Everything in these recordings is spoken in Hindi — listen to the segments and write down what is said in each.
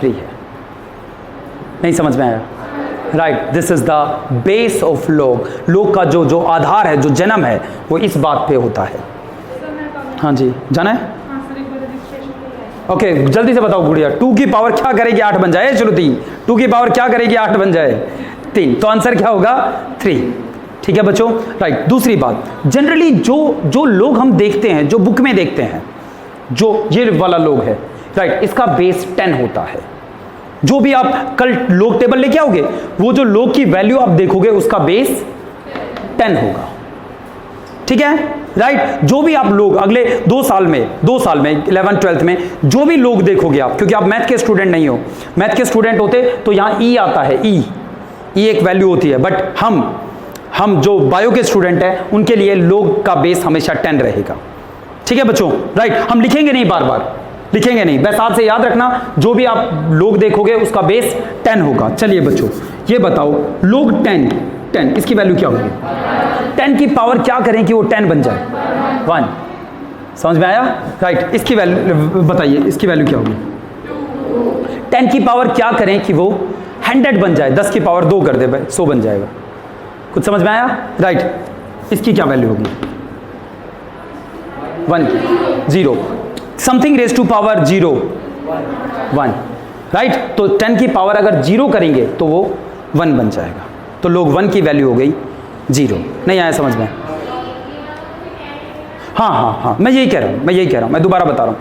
3 है। नहीं समझ में आया? Right, this is the base of लोग। लोग का जो आधार है, जो जन्म है, वो इस बात पे होता है। हाँ जी, जाना है? ओके, जल्दी से बताओ गुड़िया, 2 की पावर क्या करेगी 8 बन जाए? चलो 3, 2 की पावर क्या करेगी 8 बन जाए? 3, तो आंसर क्या होगा? 3। ठीक है बच्चों, राइट। दूसरी बात, जनरली जो लोग हम देखते हैं, जो बुक में देखते हैं, जो ये वाला लोग है, राइट, इसका बेस 10 होता है। जो भी आप कल लोग टेबल लेके आओगे, वो जो लोग की वैल्यू आप देखोगे, उसका बेस 10 होगा। ठीक है, राइट। जो भी आप लोग अगले 2 साल में 11th 12th में जो भी लोग देखोगे आप, क्योंकि आप मैथ के स्टूडेंट नहीं हो, मैथ के स्टूडेंट होते तो यहां ई आता है, ई एक वैल्यू होती है, बट हम जो बायो के स्टूडेंट हैं, उनके लिए लोग का बेस हमेशा 10 रहेगा। ठीक है बच्चों, राइट। हम लिखेंगे नहीं, बार बार लिखेंगे नहीं, बस आपसे याद रखना, जो भी आप लोग देखोगे उसका बेस 10 होगा। चलिए बच्चों, ये बताओ, लोग 10, इसकी वैल्यू क्या होगी? 10 की पावर क्या करें कि वो 10 बन जाए? 1। समझ में आया? राइट। इसकी वैल्यू बताइए, इसकी वैल्यू क्या होगी? 10 की पावर क्या करें कि वो 100 बन जाए? 10 की पावर 2 कर दे भाई, 100 बन जाएगा। कुछ समझ में आया? राइट। इसकी क्या वैल्यू होगी? 1 की 0, something raise to power 0 1, right. तो 10 की पावर अगर 0 करेंगे तो वो 1 बन जाएगा। तो लोग 1 की वैल्यू हो गई 0। नहीं आया समझ में? हाँ, मैं यही कह रहा हूं, मैं दोबारा बता रहा हूं।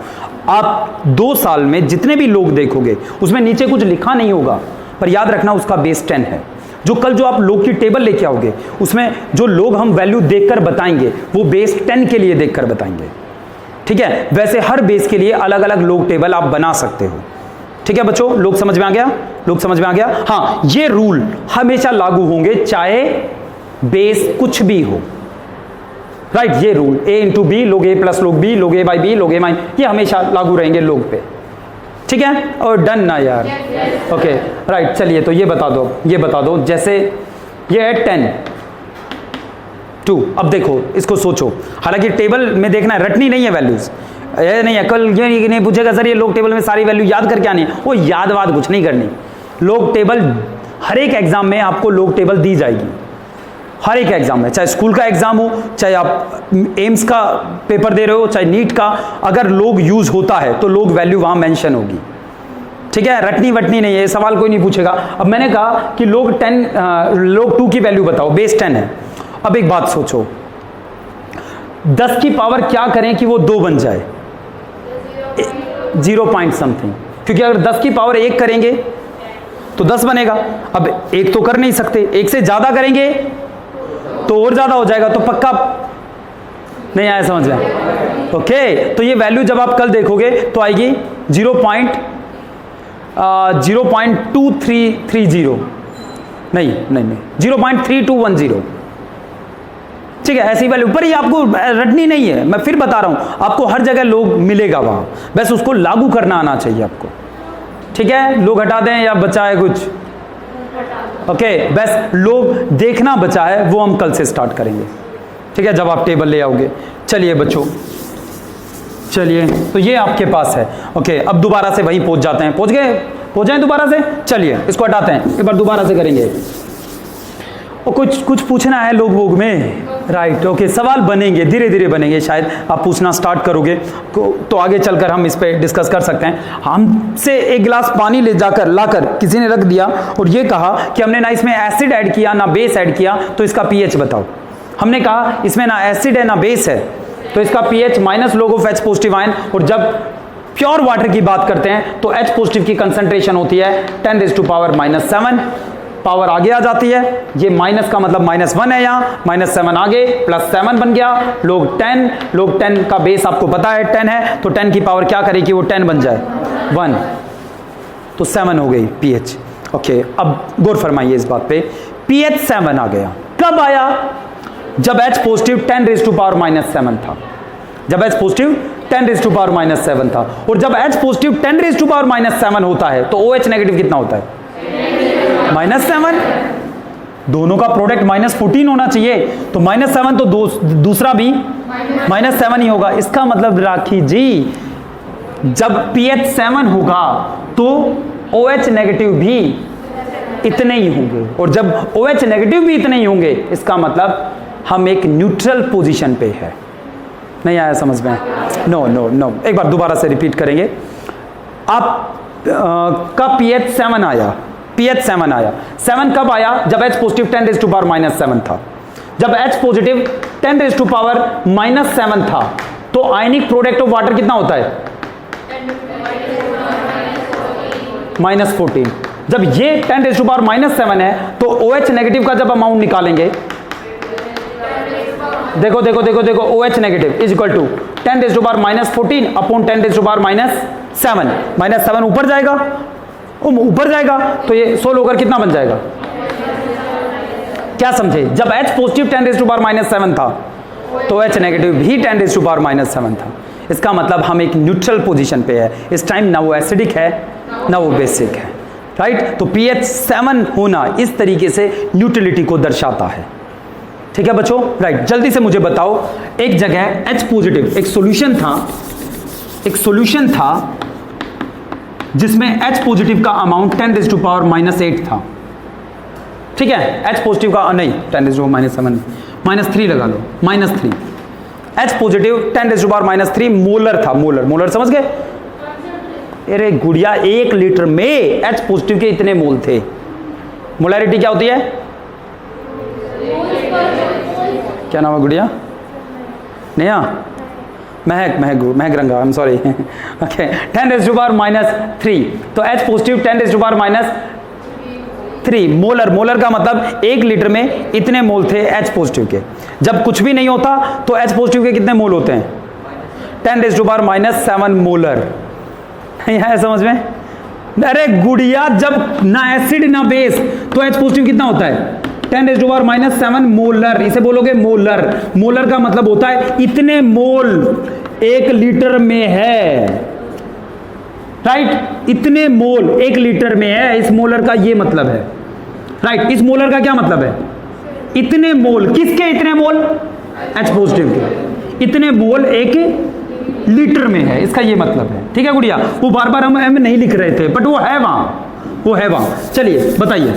आप 2 साल में जितने भी लोग देखोगे, उसमें नीचे कुछ लिखा नहीं होगा, पर याद रखना उसका बेस 10 है। जो आप लोग की टेबल लेके आओगे, उसमें जो लोग हम वैल्यू देखकर बताएंगे, वो बेस 10 के लिए देखकर बताएंगे। ठीक है, वैसे हर बेस के लिए अलग अलग लोग टेबल आप बना सकते हो। ठीक है बच्चों, लोग समझ में आ गया? लोग समझ में आ गया? हाँ, ये रूल हमेशा लागू होंगे, चाहे बेस कुछ भी हो। राइट, ये rule a into B, log a plus लोग b, लोग a by B, log a mine, ये हमेशा लागू रहेंगे लोग पे। ठीक है, और डन ना यार? Okay, right. चलिए, तो ये बता दो, जैसे ये है 10 2। अब देखो, इसको सोचो, हालांकि टेबल में देखना है, रटनी नहीं है वैल्यूज, ये नहीं है। कल ये नहीं पूछेगा सर ये लोग टेबल में सारी वैल्यू याद करके आनी है, वो याद वाद कुछ नहीं करनी। लोग टेबल हर एक एग्जाम में आपको लोग टेबल दी जाएगी, हर एक एग्जाम में, चाहे स्कूल का एग्जाम हो, चाहे आप एम्स का पेपर दे रहे हो, चाहे नीट का, अगर लोग यूज होता है तो लोग वैल्यू वहां मेंशन होगी। ठीक है, रटनी वटनी नहीं है, सवाल कोई नहीं पूछेगा। अब मैंने कहा कि लोग 2 की वैल्यू बताओ, बेस 10 है। अब एक बात सोचो, 10 की पावर क्या करें कि वो 2 बन जाए? 0 पॉइंट समथिंग, क्योंकि अगर 10 की पावर 1 करेंगे तो 10 बनेगा। अब 1 तो कर नहीं सकते, 1 से ज्यादा करेंगे तो और ज्यादा हो जाएगा, तो पक्का नहीं आया समझ में? ओके, तो ये वैल्यू जब आप कल देखोगे तो आएगी 0.2330, नहीं 0.3210। ठीक है, ऐसी वैल्यू पर ही आपको रटनी नहीं है, मैं फिर बता रहा हूं, आपको हर जगह लोग मिलेगा वहां, बस उसको लागू करना आना चाहिए आपको। ठीक है, लोग हटा दें या बचा है कुछ? ओके, बस लोग देखना बचा है, वो हम कल से स्टार्ट करेंगे। ठीक है, जब आप टेबल ले आओगे। चलिए बच्चों, चलिए, तो ये आपके पास है। ओके, अब दोबारा से वहीं पहुंच जाते हैं, पहुंच जाएं दोबारा से। चलिए, इसको हटाते हैं, एक बार दोबारा से करेंगे। और कुछ पूछना है लोग वोग में? राइट, ओके, सवाल बनेंगे, धीरे धीरे बनेंगे, शायद आप पूछना स्टार्ट करोगे तो आगे चलकर हम इस पे डिस्कस कर सकते हैं। हमसे एक गिलास पानी लाकर किसी ने रख दिया और ये कहा कि हमने ना इसमें एसिड ऐड किया ना बेस ऐड किया, तो इसका पीएच बताओ। हमने कहा इसमें ना एसिड है ना बेस है, तो इसका pH minus log of H positive ion. और जब प्योर वाटर की बात करते हैं तो H पॉजिटिव की कंसंट्रेशन होती है 10⁻⁻⁷। पावर आगे आ जाती है, ये माइनस का मतलब -1 है, यहाँ -7 आगे, +7 बन गया। लोग 10 का बेस आपको पता है 10 है, तो 10 की पावर क्या करेगी वो 10 बन जाए 1, तो 7 हो गई पीएच। ओके, अब गौर फरमाइए इस बात पे, पीएच 7 आ गया। कब आया? जब H पॉजिटिव 10⁻⁻7 था, जब H पॉजिटिव 10⁻⁻7 था। और जब H पॉजिटिव 10⁻⁻7 होता है तो OH नेगेटिव कितना होता है? -7। दोनों का प्रोडक्ट -14 होना चाहिए, तो -7 तो दूसरा भी -7 ही होगा। इसका मतलब राखी जी, जब pH 7 होगा तो OH नेगेटिव भी इतने ही होंगे, और जब OH नेगेटिव भी इतने ही होंगे इसका मतलब हम एक न्यूट्रल पोजीशन पे है। नहीं आया समझ में? नो नो नो, एक बार दोबारा से रिपीट करेंगे। आप का pH 7 आया, pH 7 आया। 7 कब आया? जब H पॉजिटिव 10⁻⁻7 था। जब H पॉजिटिव 10⁻⁻7 था तो आयनिक प्रोडक्ट ऑफ वाटर कितना होता है? -14। जब ये 10⁻⁻7 है तो OH नेगेटिव का जब अमाउंट निकालेंगे, देखो देखो देखो देखो, OH negative is equal to 10⁻⁻14 upon 10⁻⁻7। -7 ऊपर जाएगा, ऊपर जाएगा तो ये 16 होकर कितना बन जाएगा? क्या समझे? जब H पॉजिटिव 10⁻⁻7 था तो H नेगेटिव भी 10⁻⁻7 था। इसका मतलब हम एक न्यूट्रल पोजीशन पे है इस टाइम, ना वो एसिडिक है ना वो बेसिक है, राइट? तो pH 7 होना इस तरीके से न्यूट्रलिटी को दर्शाता है। ठीक है बच्चों, राइट? जल्दी से मुझे बताओ, एक जगह H पॉजिटिव एक सॉल्यूशन था जिसमें H पॉजिटिव का अमाउंट 10⁻⁻8 था। ठीक है, H पॉजिटिव का नहीं 10⁻⁻7 -3 लगा लो, -3। H पॉजिटिव 10⁻⁻3 मोलर था। मोलर समझ गए? अरे गुड़िया, 1 लीटर में H पॉजिटिव के इतने मोल थे। मोलैरिटी क्या होती है? क्या नाम है गुड़िया? नया महक रंगा, आई एम सॉरी। ओके, 10⁻⁻3 तो H पॉजिटिव 10⁻⁻3 मोलर का मतलब 1 लीटर में इतने मोल थे H पॉजिटिव के। जब कुछ भी नहीं होता तो H पॉजिटिव के कितने मोल होते हैं? 10⁻⁻7 मोलर। है समझ में? अरे गुड़िया, जब ना एसिड ना बेस तो H पॉजिटिव कितना होता है? 10⁻⁻7 मोलर। इसे बोलोगे मोलर। मोलर का मतलब होता है इतने मोल 1 लीटर में है, राइट? इतने मोल 1 लीटर में है, इस मोलर का ये मतलब है, राइट? इस मोलर का क्या मतलब है? इतने मोल। किसके इतने मोल? H पॉजिटिव के इतने मोल 1 लीटर में है, इसका ये मतलब है। ठीक है गुड़िया, वो बार बार हम नहीं लिख रहे थे बट वो है वहां, चलिए बताइए।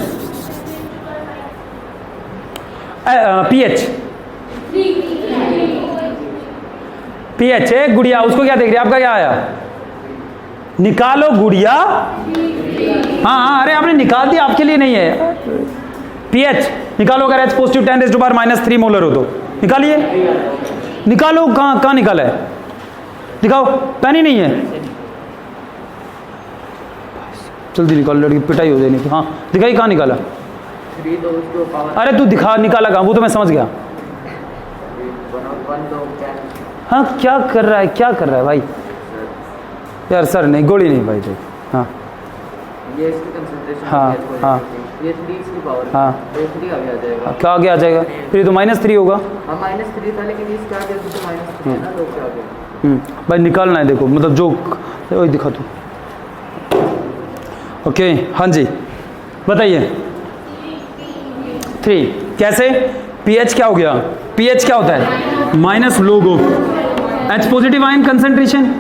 pH है गुड़िया, उसको क्या देख रही है? आपका क्या आया? निकालो गुड़िया। हाँ, अरे आपने निकाल दिया, आपके लिए नहीं है। pH निकालो, अगर H पॉजिटिव 10⁻⁻3 मोलर हो तो निकालिए। निकालो, कहां निकाला है? दिखाओ, पेन ही नहीं है। जल्दी निकालो, लड़की पिटाई हो जाएगी। हाँ दिखाई, कहां निकाला? अरे तू दिखा, निकाला कहां? वो तो मैं समझ गया। हाँ क्या कर रहा है भाई? यार सर नहीं, गोली नहीं भाई, देख। हाँ ये इसकी कंसंट्रेशन, हाँ ये 3 इसकी पावर, हाँ तो 3 आगे आ जाएगा। क्या आगे आ जाएगा? फिर तो -3 होगा। हाँ -3 था, लेकिन इसका आगे तो -3 है ना, तो क्या आगे? भाई निकालना है, देखो मतलब जो वही दिखा तू। ओके, हाँ जी बताइए। 3 कैसे? pH क्या हो गया? pH क्या होता है? Minus log of H positive ion concentration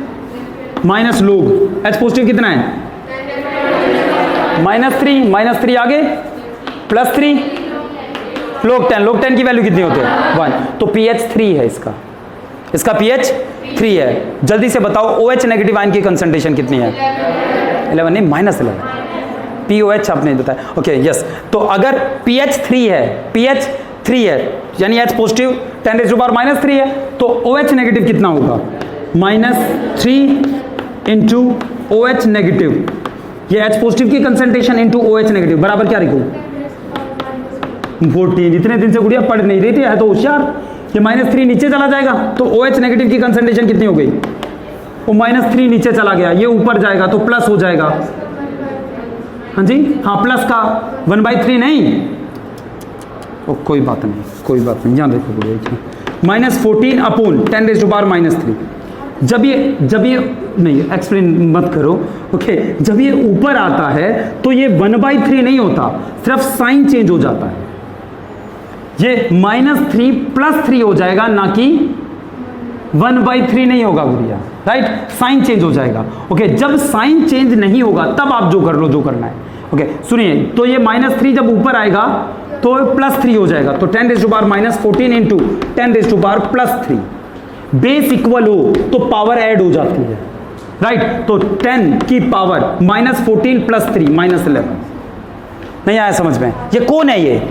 minus लोग H पॉजिटिव कितना है? -3 आगे +3 log 10 की वैल्यू कितनी होती है? 1। तो pH 3 है इसका pH 3 है। जल्दी से बताओ OH नेगेटिव आयन की कंसंट्रेशन कितनी है? 11 नहीं, -11। POH आपने बताया। ओके यस, तो अगर pH 3 है यानी H पॉजिटिव 10⁻⁻3 है तो OH नेगेटिव कितना होगा? -3 इंटू OH नेगेटिव, ये H पॉजिटिव की कंसंट्रेशन इंटू OH नेगेटिव बराबर क्या लिखूं? 14। इतने दिन से गुड़िया पढ़ नहीं रही थी, है तो होशियार। ये -3 नीचे चला जाएगा तो OH नेगेटिव की कंसंट्रेशन कितनी हो गई? वो -3 नीचे चला गया, ये ऊपर जाएगा तो प्लस हो जाएगा। हाँ जी, हाँ प्लस का 1/3 नहीं। ओ कोई बात नहीं, यहाँ देखो गुड़िया, -14 अपॉन 10⁻⁻3। जब ये नहीं एक्सप्लेन मत करो। ओके, जब ये ऊपर आता है तो ये 1/3 नहीं होता, सिर्फ साइन चेंज हो जाता है। ये -3 +3 हो जाएगा, ना कि 1/3 नहीं होगा गुड़िया, राइट, साइन चेंज हो जाएगा। ओके, जब साइन चेंज नहीं होगा तब आप जो कर लो, जो करना है। ओके, सुनिए, तो ये -3 जब ऊपर आएगा तो +3 हो जाएगा, तो 10⁻⁻14 इंटू 10⁻+3, बेस इक्वल हो तो पावर ऐड हो जाती है, राइट, तो 10 की पावर -14 + 3 -11। नहीं आया समझ में? ये कौन है? ये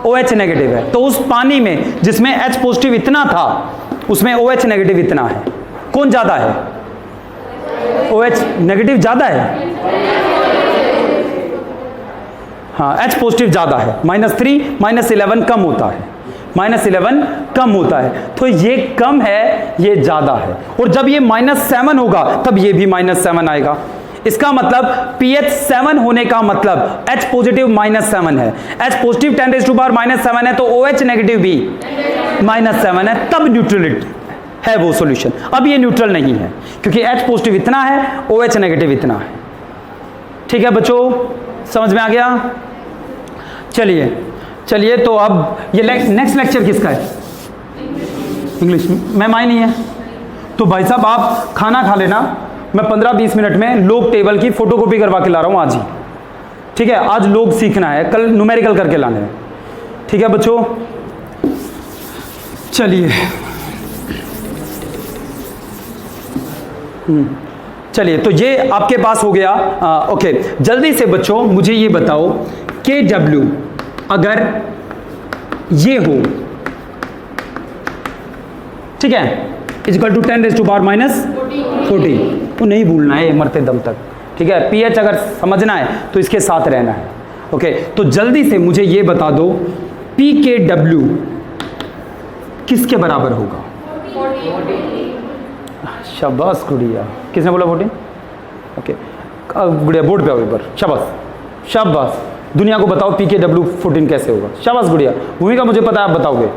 OH नेगेटिव है। तो उस पानी में जिसमें H पॉजिटिव इतना था उसमें OH नेगेटिव इतना है। कौन ज्यादा है? OH नेगेटिव ज्यादा है। हाँ, H पॉजिटिव ज्यादा है, -3 -11 कम होता है, -11 कम होता है, तो ये कम है, ये ज्यादा है। और जब ये -7 होगा तब ये भी -7 आएगा। इसका मतलब pH 7 होने का मतलब H पॉजिटिव -7 है, H पॉजिटिव 10⁻⁻7 है, तो OH नेगेटिव भी -7 है, तब न्यूट्रलिटी है वो सॉल्यूशन। अब ये न्यूट्रल नहीं है क्योंकि H पॉजिटिव इतना है, OH नेगेटिव इतना है। ठीक है बच्चों, समझ में आ गया? चलिए तो अब ये नेक्स्ट लेक्चर किसका है? इंग्लिश। मैम आई नहीं है तो भाई साहब आप खाना खा लेना, मैं 15-20 मिनट में लोग टेबल की फोटोकॉपी करवा के ला रहा हूं आज ही। ठीक है, आज लोग सीखना है, कल न्यूमेरिकल करके लाने हैं। ठीक है बच्चों, चलिए तो ये आपके पास हो गया। ओके, जल्दी से बच्चों मुझे ये बताओ KW अगर ये हो, ठीक है, = 10⁻⁻14, तो नहीं भूलना है मरते दम तक। ठीक है, pH अगर समझना है तो इसके साथ रहना है। ओके, तो जल्दी से मुझे ये बता दो pKW किसके बराबर होगा? 14। शाबाश गुड़िया, किसने बोला 14? ओके गुड़िया, बोर्ड पे आओ एक बार। शाबाश, दुनिया को बताओ pKW 14 कैसे होगा। शाबाश गुड़िया, भूमिका मुझे पता है आप बताओगे।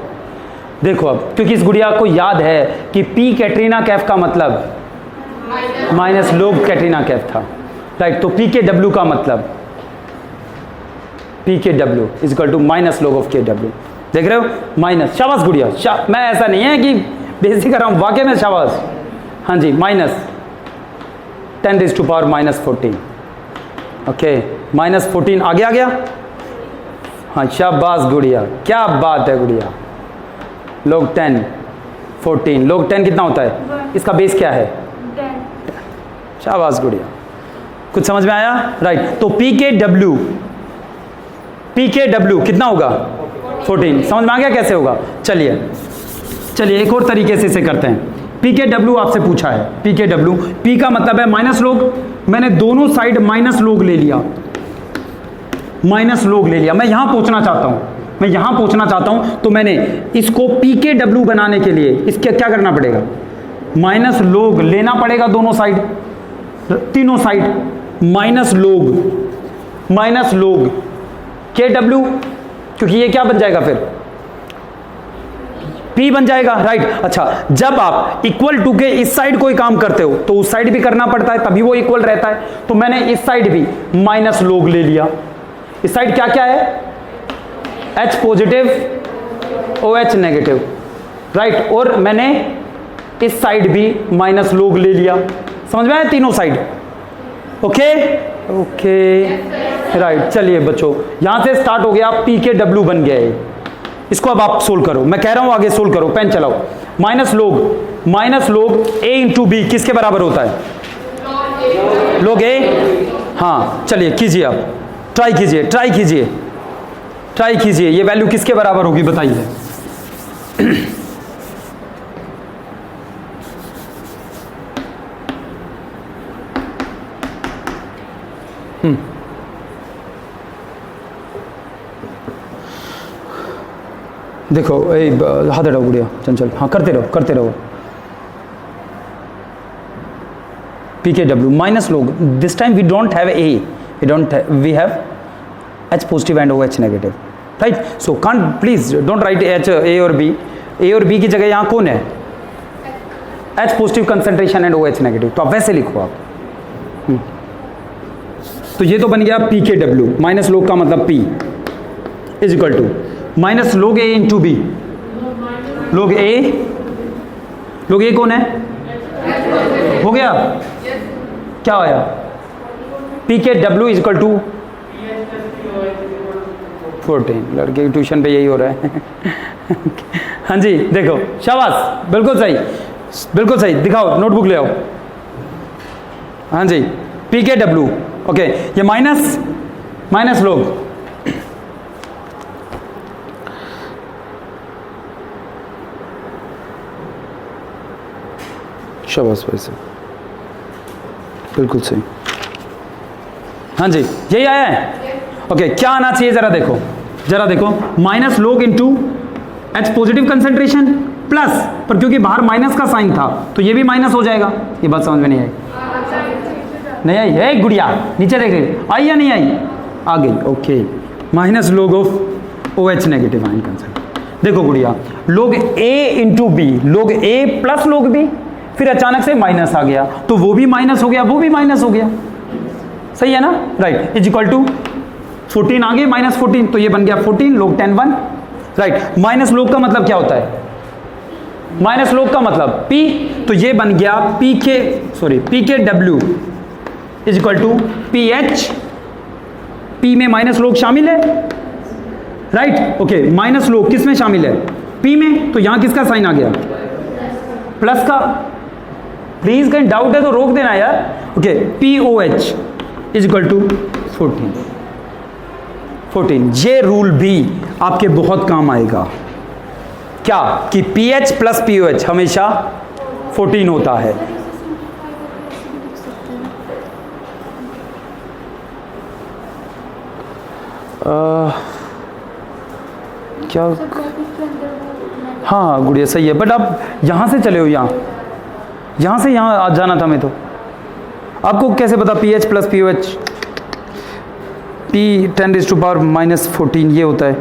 देखो अब, क्योंकि इस गुड़िया को याद है कि P कैटरीना कैफ का मतलब माइनस लोग कैटरीना कैफ था, राइट, तो pKW का मतलब pKW = minus log of KW। देख रहे हो, माइनस। शाबाश गुड़िया, मैं ऐसा नहीं है कि बेइज्जती कर रहा हूं, वाकई में शाबाश। हाँ जी, -10⁻⁻14। ओके, -14 आगे आ गया। हाँ शाबाश गुड़िया, क्या बात है गुड़िया। log 10 14, log 10 कितना होता है? इसका बेस क्या है? 10। शाबाश गुड़िया, कुछ समझ में आया? राइट, तो pKW कितना होगा? 14। समझ में आ गया कैसे होगा? चलिए एक और तरीके से इसे करते हैं। pKW आपसे पूछा है, pKW, P का मतलब है माइनस लोग, मैंने दोनों साइड माइनस लोग ले लिया, मैं यहां पहुंचना चाहता हूं, तो मैंने इसको pKW बनाने के लिए इसके क्या करना पड़ेगा? माइनस लोग लेना पड़ेगा, दोनों साइड, तीनों साइड माइनस लोग KW, क्योंकि ये क्या बन जाएगा फिर? P बन जाएगा, राइट। अच्छा, जब आप इक्वल टू के इस साइड कोई काम करते हो तो उस साइड भी करना पड़ता है, तभी वो इक्वल रहता है। तो मैंने इस साइड भी माइनस लोग ले लिया। इस साइड क्या क्या है? H positive OH negative, right, और मैंने इस साइड भी माइनस लोग ले लिया। समझ में आया? तीनों साइड। Okay, right. चलिए बच्चों, यहां से स्टार्ट हो गया, pKW बन गया है। इसको अब आप सोल्व करो, मैं कह रहा हूं आगे सोल्व करो, पेन चलाओ। Minus log A into B किसके बराबर होता है? log A। हाँ चलिए कीजिए, आप ट्राई कीजिए, ये वैल्यू किसके बराबर होगी बताइए? देखो, हाथ हटाओ गुड़िया, चंचल, हाँ करते रहो। pKW minus log, this time we don't have A, we have H positive and OH negative, right. So can't, please don't write H, A और B की जगह यहाँ कौन है? H positive concentration and OH negative, तो आप वैसे लिखो आप। तो ये तो बन गया pKW, माइनस लोग का मतलब P = minus log A into B, log A लोग ये कौन है? हो गया? क्या आया? P K W is equal to 14। लड़के की ट्यूशन पे यही हो रहा है। हाँ जी, देखो, शाबाश, बिल्कुल सही, बिल्कुल सही। दिखाओ, नोटबुक ले आओ। हाँ जी, पी के डब्ल्यू। ओके, ये माइनस लोग, शाबाश भाई साहब, बिल्कुल सही। हाँ जी, यही आया है। ओके, क्या आना चाहिए जरा देखो, माइनस लोग into H positive concentration plus, पर क्योंकि बाहर माइनस का साइन था तो ये भी माइनस हो जाएगा। ये बात समझ में नहीं आई? नहीं आई है गुड़िया? नीचे देख रही, आई या नहीं आई? आ गई। Okay, minus log of O H negative ion concentration. देखो गुड़िया, लोग ए इंटू बी, लोग ए प्लस लोग बी, फिर अचानक से माइनस आ गया तो वो भी माइनस हो गया, वो भी माइनस हो गया। सही है ना? राइट, इज इक्वल टू 14 आगे -14, तो ये बन गया 14 log 10 1। राइट, माइनस लोग का मतलब क्या होता है? माइनस लोग का मतलब P, तो ये बन गया P K W is equal to P H. P में माइनस लोग शामिल है, राइट? ओके, माइनस लोग किस में शामिल है? P में, तो यहां किसका साइन आ गया? प्लस का। प्लीज कहीं डाउट है तो रोक देना यार। Okay, P O H is equal to 14। ये रूल भी आपके बहुत काम आएगा। क्या? कि P H plus P O H हमेशा 14 होता है। क्या? हाँ गुड़िया, सही है, बट आप यहां से चले हो, यहां से यहां जाना था मैं, तो आपको कैसे पता P H plus P O H? P 10⁻⁻14 ये होता है।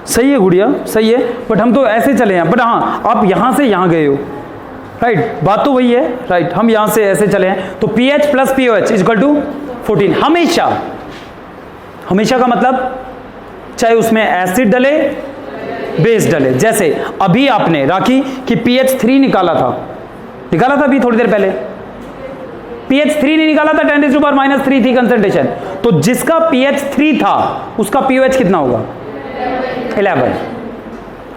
सही है गुड़िया, सही है, बट हम तो ऐसे चले हैं। बट हाँ, आप यहां से यहां गए हो, राइट? बात तो वही है, राइट? हम यहां से ऐसे चले हैं, तो P H plus P O H is equal to 14 हमेशा। हमेशा का मतलब चाहे उसमें एसिड डले, बेस डले। जैसे अभी आपने राखी कि pH 3 निकाला था अभी थोड़ी देर पहले। pH 3 नहीं निकाला था, 10⁻³ थी कंसंट्रेशन, तो जिसका pH 3 था उसका pOH कितना होगा? 11,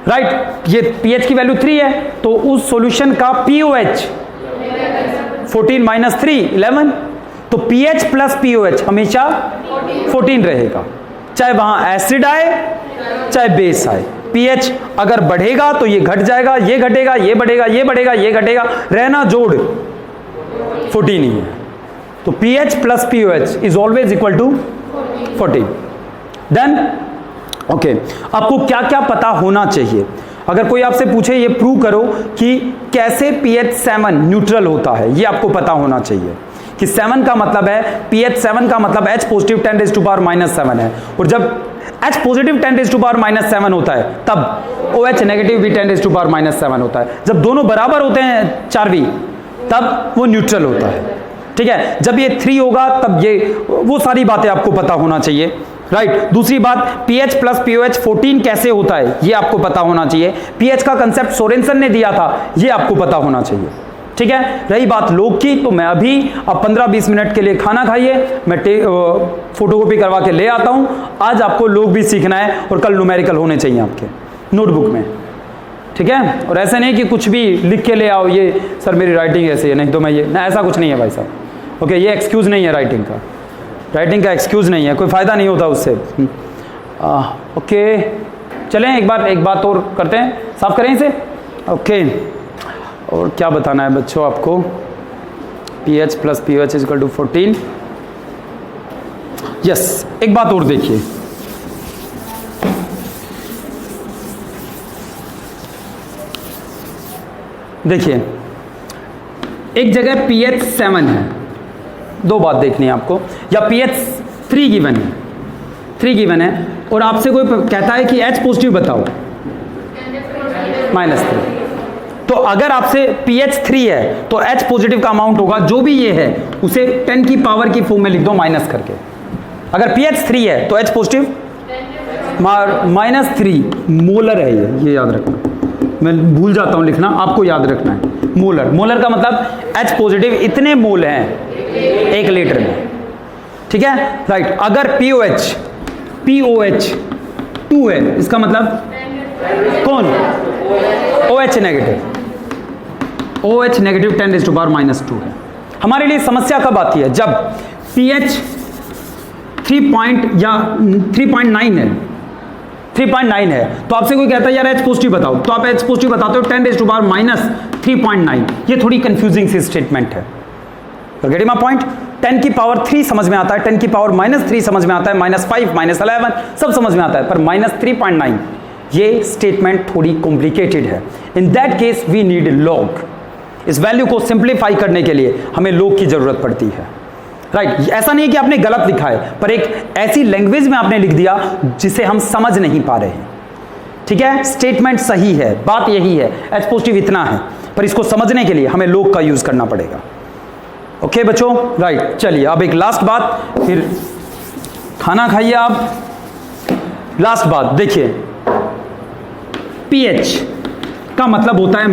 राइट? ये pH की वैल्यू 3 है, तो उस सॉल्यूशन का pOH 14 - 3 11, तो pH प्लस pOH हमेशा 14 रहेगा, चाहे वहां एसिड आए चाहे बेस आए। pH अगर बढ़ेगा तो ये घट जाएगा, ये घटेगा, ये बढ़ेगा, ये बढ़ेगा, ये घटेगा, रहना जोड़ 14 ही है। तो pH plus pOH is always equal to 14। Then okay, आपको क्या क्या पता होना चाहिए? अगर कोई आपसे पूछे ये प्रूव करो कि कैसे pH 7 न्यूट्रल होता है, ये आपको पता होना चाहिए कि 7 का मतलब है, pH 7 का मतलब H पॉजिटिव 10⁻⁻7 है, और जब H पॉजिटिव 10⁻⁻7 होता है तब OH नेगेटिव भी 10⁻⁻7 होता है। जब दोनों बराबर होते हैं 4V तब वो न्यूट्रल होता है। ठीक है, जब ये 3 होगा तब ये, वो सारी बातें आपको पता होना चाहिए, राइट? दूसरी बात, pH प्लस pOH 14 कैसे होता है ये आपको पता होना चाहिए। pH का कंसेप्ट सोरेनसन ने दिया था, ये आपको पता होना चाहिए। ठीक है, रही बात लोग की, तो मैं अभी अब 15-20 मिनट के लिए खाना खाइए, मैं फोटोकॉपी करवा के ले आता हूं। आज आपको लोग भी सीखना है और कल न्यूमेरिकल होने चाहिए आपके नोटबुक में। ठीक है, और ऐसा नहीं कि कुछ भी लिख के ले आओ, ये सर मेरी राइटिंग ऐसी है, नहीं तो मैं ये ना, ऐसा कुछ नहीं है भाई साहब। ओके, ये एक्सक्यूज़ नहीं है राइटिंग का एक्सक्यूज़ नहीं है, कोई फ़ायदा नहीं होता उससे। ओके, चलें एक बात और करते हैं, साफ करें इसे। ओके, और क्या बताना है बच्चों आपको? pH plus pOH is equal to 14। Yes, एक बात और देखिए, एक जगह pH 7 है, दो बात देखनी है आपको, या pH 3 गिवन है, और आपसे कोई कहता है कि H पॉजिटिव बताओ, -3। तो अगर आपसे pH 3 है तो H पॉजिटिव का अमाउंट होगा, जो भी ये है उसे 10 की पावर की फॉर्म में लिख दो माइनस करके। अगर pH 3 है तो H पॉजिटिव -3 मोलर है ये याद रखना। मैं भूल जाता हूँ लिखना, आपको याद रखना है। मोलर, मोलर का मतलब H पॉजिटिव इतने मोल हैं 1 लीटर में, ठीक है, राइट। अगर POH 2 है, इसका मतलब कौन? OH नेगेटिव 10⁻⁻² है। हमारे लिए समस्या कब आती है? जब pH 3.9 है, तो आपसे कोई कहता है यार H पॉजिटिव बताओ, तो आप H पॉजिटिव बताते हो 10⁻³ ये थोड़ी कंफ्यूजिंग सी स्टेटमेंट है। Getting my point? 10 की पावर 3 समझ में आता है, 10 की पावर -3 समझ में आता है, -5 -11 सब समझ में आता है, पर -3.9 ये स्टेटमेंट थोड़ी कॉम्प्लिकेटेड है। In that case we need log. इस वैल्यू को सिंप्लीफाई करने के लिए हमें लॉग की जरूरत पड़ती है, राइट। ऐसा नहीं है कि आपने गलत लिखा है, पर एक ऐसी लैंग्वेज में आपने लिख दिया जिसे हम समझ नहीं पा रहे हैं, ठीक है। स्टेटमेंट सही है, बात यही है, H पॉजिटिव इतना है, पर इसको समझने के लिए हमें लॉग का यूज करना पड़ेगा। ओके बच्चों, राइट। चलिए अब एक लास्ट बात, फिर खाना खाइए आप। लास्ट बात देखिए, pH का मतलब होता है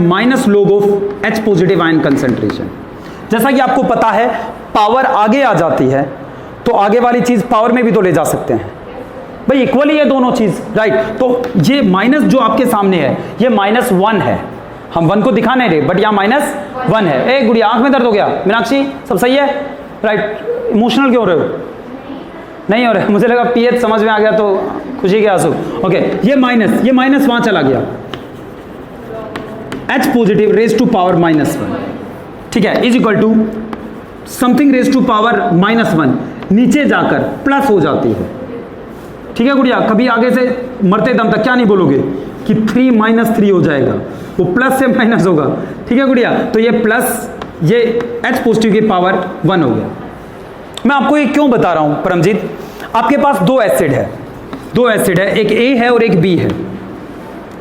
-log of H positive ion concentration. जैसा कि आपको पता है, पावर आगे आ जाती है तो आगे वाली चीज पावर में भी तो ले जा सकते हैं भाई, इक्वली है दोनों चीज, राइट। तो ये माइनस जो आपके सामने है ये -1 है, हम 1 को दिखा नहीं रहे, बट यहाँ -1 है। ए गुड़िया, आंख में दर्द हो गया? मीनाक्षी सब सही है, राइट। इमोशनल क्यों हो रहे हो? नहीं हो रहे, मुझे लगा pH समझ में आ गया तो खुशी के आंसू। ओके, ये माइनस वहां चला गया, H positive raise to power -1, ठीक है, is equal to something raise to power -1 नीचे जाकर प्लस हो जाती है, ठीक है गुड़िया। कभी आगे से मरते दम तक क्या नहीं बोलोगे कि 3 - 3 हो जाएगा, वो प्लस से माइनस होगा, ठीक है गुड़िया। तो ये प्लस, ये H पॉजिटिव की पावर 1 हो गया। मैं आपको ये क्यों बता रहा हूं परमजीत? आपके पास 2 एसिड है, एक A है और एक B है,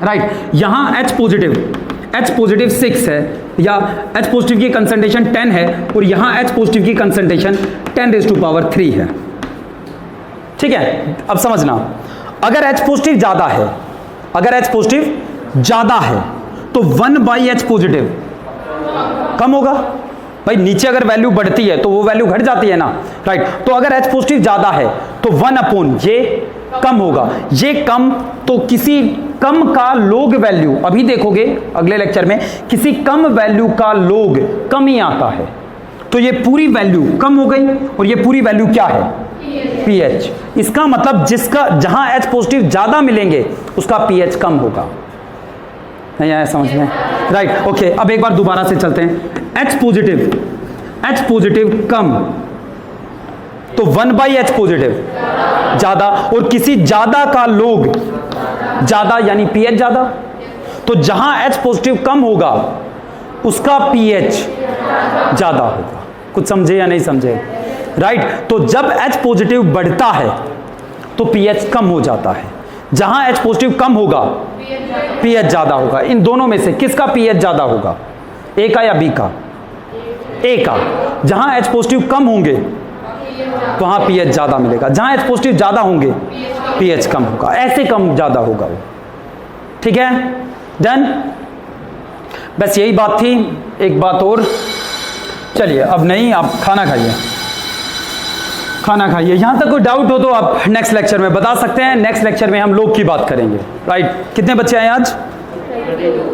राइट। यहां H पॉजिटिव 6 है, या H पॉजिटिव की कंसंट्रेशन 10 है, और यहां H पॉजिटिव की कंसंट्रेशन 10⁻³ है, ठीक है। अब समझना, अगर H पॉजिटिव ज्यादा है तो 1/H पॉजिटिव कम होगा भाई। नीचे अगर वैल्यू बढ़ती है तो वो वैल्यू घट जाती है ना, राइट। तो अगर H पॉजिटिव ज्यादा है तो 1 ये कम होगा, ये कम, तो किसी कम का लोग वैल्यू, अभी देखोगे अगले लेक्चर में, किसी कम वैल्यू का लोग कम ही आता है, तो ये पूरी वैल्यू कम हो गई, और ये पूरी वैल्यू क्या है? pH। इसका मतलब जहां H पॉजिटिव ज्यादा मिलेंगे उसका pH कम होगा। नहीं आया समझ में? Right, okay. अब एक बार दोबारा से चलते हैं। H पॉजिटिव कम तो 1/H पॉजिटिव ज्यादा, और किसी ज्यादा का लोग ज्यादा यानी pH ज्यादा, तो जहां H पॉजिटिव कम होगा उसका pH ज्यादा होगा। कुछ समझे या नहीं समझे? राइट। तो जब H पॉजिटिव बढ़ता है तो pH कम हो जाता है, जहां H पॉजिटिव कम होगा pH ज्यादा होगा। इन दोनों में से किसका pH ज्यादा होगा? A का या B का? A का। जहां H पॉजिटिव कम होंगे वहां pH ज्यादा मिलेगा, जहां H पॉजिटिव ज्यादा होंगे pH कम होगा, ऐसे कम ज्यादा होगा वो, ठीक है। डन। बस यही बात थी। एक बात और, चलिए अब नहीं, आप खाना खाइए। यहां तक कोई डाउट हो तो आप नेक्स्ट लेक्चर में बता सकते हैं। नेक्स्ट लेक्चर में हम लोग की बात करेंगे, राइट। कितने बच्चे आए आज?